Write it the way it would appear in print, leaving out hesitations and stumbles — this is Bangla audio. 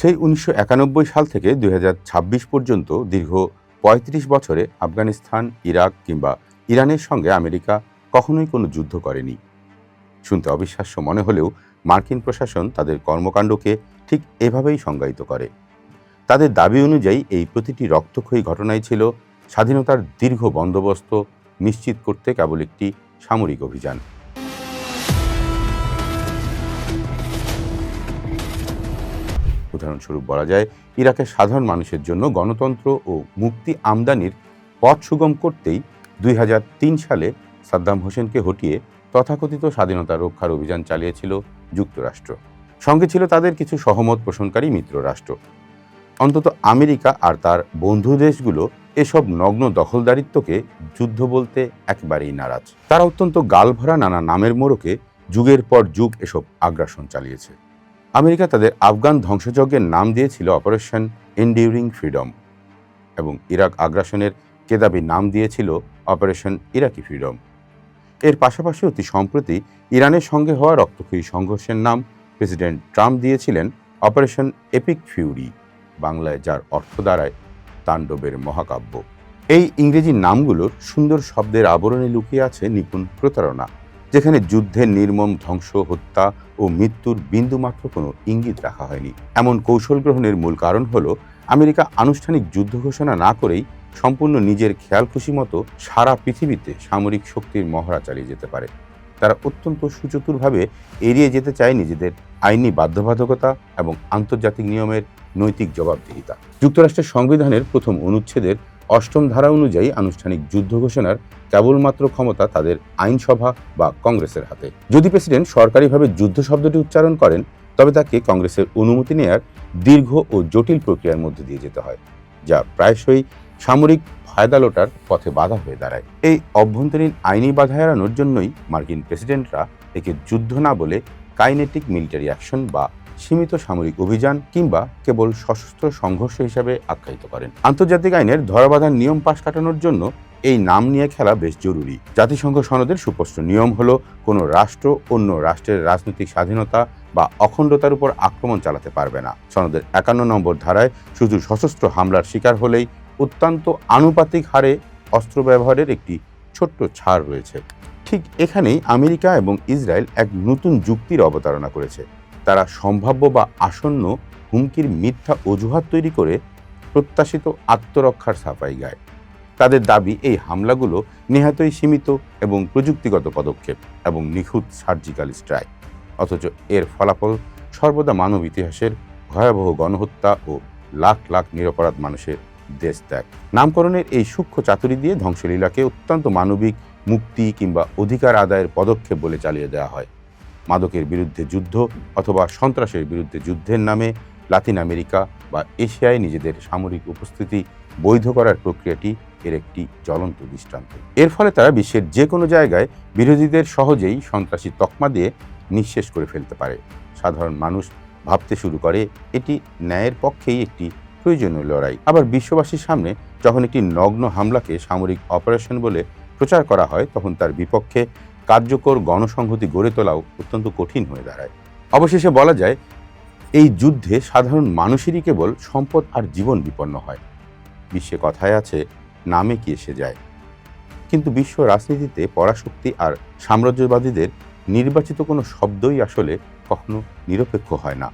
সেই ১৯৯১ সাল থেকে ২০২৬ পর্যন্ত দীর্ঘ ৩৫ বছরে আফগানিস্তান, ইরাক কিংবা ইরানের সঙ্গে আমেরিকা কখনোই কোনো যুদ্ধ করেনি। শুনতে অবিশ্বাস্য মনে হলেও মার্কিন প্রশাসন তাদের কর্মকাণ্ডকে ঠিক এভাবেই সংজ্ঞায়িত করে। তাদের দাবি অনুযায়ী এই প্রতিটি রক্তক্ষয়ী ঘটনাই ছিল স্বাধীনতার দীর্ঘ বন্দোবস্ত নিশ্চিত করতে কেবল একটি সামরিক অভিযান। উদাহরণস্বরূপ বলা যায়, ইরাকের সাধারণ মানুষের জন্য গণতন্ত্র ও মুক্তি আমদানির পথ সুগম করতেই ২০০৩ সালে সাদ্দাম হোসেনকে হটিয়ে তথাকথিত স্বাধীনতা রক্ষার অভিযান চালিয়েছিল যুক্তরাষ্ট্র। সঙ্গে ছিল তাদের কিছু সহমত পোষণকারী মিত্র রাষ্ট্র। অন্তত আমেরিকা আর তার বন্ধু দেশগুলো এসব নগ্ন দখলদারিত্বকে যুদ্ধ বলতে একেবারেই নারাজ। তারা অত্যন্ত গালভরা নানা নামের মোড়কে যুগের পর যুগ এসব আগ্রাসন চালিয়েছে। আমেরিকা তাদের আফগান ধ্বংসযজ্ঞের নাম দিয়েছিল অপারেশন এন্ডিউরিং ফ্রিডম এবং ইরাক আগ্রাসনের কেদাবি নাম দিয়েছিল অপারেশন ইরাকি ফ্রিডম। এর পাশাপাশি অতি সম্প্রতি ইরানের সঙ্গে হওয়া রক্তক্ষয়ী সংঘর্ষের নাম প্রেসিডেন্ট ট্রাম্প দিয়েছিলেন অপারেশন এপিক ফিউরি, বাংলায় যার অর্থ দাঁড়ায় তাণ্ডবের মহাকাব্য। এই ইংরেজি নামগুলোর সুন্দর শব্দের আবরণে লুকিয়ে আছে নিপুণ প্রতারণা, যেখানে যুদ্ধের নির্মম ধ্বংস, হত্যা ও মৃত্যুর বিন্দুমাত্র কোনো ইঙ্গিত রাখা হয়নি। এমন কৌশল গ্রহণের মূল কারণ হলো আমেরিকা আনুষ্ঠানিক যুদ্ধ ঘোষণা না করেই সম্পূর্ণ নিজের খেয়াল খুশি মতো সারা পৃথিবীতে সামরিক শক্তির মহড়া চালিয়ে যেতে পারে। তারা অত্যন্ত সুচতুরভাবে এড়িয়ে যেতে চায় নিজেদের আইনি বাধ্যবাধকতা এবং আন্তর্জাতিক নিয়মের নৈতিক জবাবদিহিতা। যুক্তরাষ্ট্রের সংবিধানের প্রথম অনুচ্ছেদের ৮ম ধারা অনুযায়ী আনুষ্ঠানিক যুদ্ধ ঘোষণার কেবলমাত্র ক্ষমতা তাদের আইনসভা বা কংগ্রেসের হাতে। যদি প্রেসিডেন্ট সরকারিভাবে যুদ্ধ শব্দটি উচ্চারণ করেন, তবে তাকে কংগ্রেসের অনুমতি নেয়ার দীর্ঘ ও জটিল প্রক্রিয়ার মধ্যে দিয়ে যেতে হয়, যা প্রায়শই সামরিক ফায়দা লোটার পথে বাধা হয়ে দাঁড়ায়। এই অভ্যন্তরীণ আইনি বাধা এড়ানোর জন্যই মার্কিন প্রেসিডেন্টরা একে যুদ্ধ না বলে কাইনেটিক মিলিটারি অ্যাকশন বা সীমিত সামরিক অভিযান কিংবা কেবল সশস্ত্র সংঘর্ষ হিসাবে আখ্যায়িত করেন। আন্তর্জাতিক আইনের ধরাবাঁধার নিয়ম পাশ কাটানোর জন্য এই নাম নিয়ে খেলা বেশ জরুরি। জাতিসংঘ সনদের সুস্পষ্ট নিয়ম হলো, কোনো রাষ্ট্র অন্য রাষ্ট্রের রাজনৈতিক স্বাধীনতা বা অখণ্ডতার উপর আক্রমণ চালাতে পারবে না। সনদের ৫১ নম্বর ধারায় শুধু সশস্ত্র হামলার শিকার হলেই অত্যন্ত আনুপাতিক হারে অস্ত্র ব্যবহারের একটি ছোট্ট ছাড় রয়েছে। ঠিক এখানেই আমেরিকা এবং ইসরায়েল এক নতুন যুক্তির অবতারণা করেছে। তারা সম্ভাব্য বা আসন্ন হুমকির মিথ্যা অজুহাত তৈরি করে প্রত্যাশিত আত্মরক্ষার সাফাই গায়। তাদের দাবি, এই হামলাগুলো নেহাতই সীমিত এবং প্রযুক্তিগত পদক্ষেপ এবং নিখুঁত সার্জিক্যাল স্ট্রাইক, অথচ এর ফলাফল সর্বদা মানব ইতিহাসের ভয়াবহ গণহত্যা ও লাখ লাখ নিরপরাধ মানুষের দেশ ত্যাগ। নামকরণের এই সূক্ষ্ম চাতুরি দিয়ে ধ্বংসলীলাকে অত্যন্ত মানবিক মুক্তি কিংবা অধিকার আদায়ের পদক্ষেপ বলে চালিয়ে দেওয়া হয়। মাদকের বিরুদ্ধে যুদ্ধ অথবা সন্ত্রাসের বিরুদ্ধে যুদ্ধের নামে লাতিন আমেরিকা বা এশিয়ায় নিজেদের সামরিক উপস্থিতি বৈধ করার প্রক্রিয়াটি এর একটি জ্বলন্ত দৃষ্টান্ত। এর ফলে তারা বিশ্বের যে কোনো জায়গায় বিরোধীদের সহজেই সন্ত্রাসী তকমা দিয়ে নিঃশেষ করে ফেলতে পারে। সাধারণ মানুষ ভাবতে শুরু করে এটি ন্যায়ের পক্ষেই একটি প্রয়োজনীয় লড়াই। আবার বিশ্ববাসীর সামনে যখন একটি নগ্ন হামলাকে সামরিক অপারেশন বলে প্রচার করা হয়, তখন তার বিপক্ষে কার্যকর গণসংহতি গড়ে তোলাও অত্যন্ত কঠিন হয়ে দাঁড়ায়। অবশেষে বলা যায়, এই যুদ্ধে সাধারণ মানুষেরই কেবল সম্পদ আর জীবন বিপন্ন হয়। বিশ্বে কথায় আছে, নামে কি এসে যায়। কিন্তু বিশ্ব রাজনীতিতে পরাশক্তি আর সাম্রাজ্যবাদীদের নির্বাচিত কোনো শব্দই আসলে কখনো নিরপেক্ষ হয় না।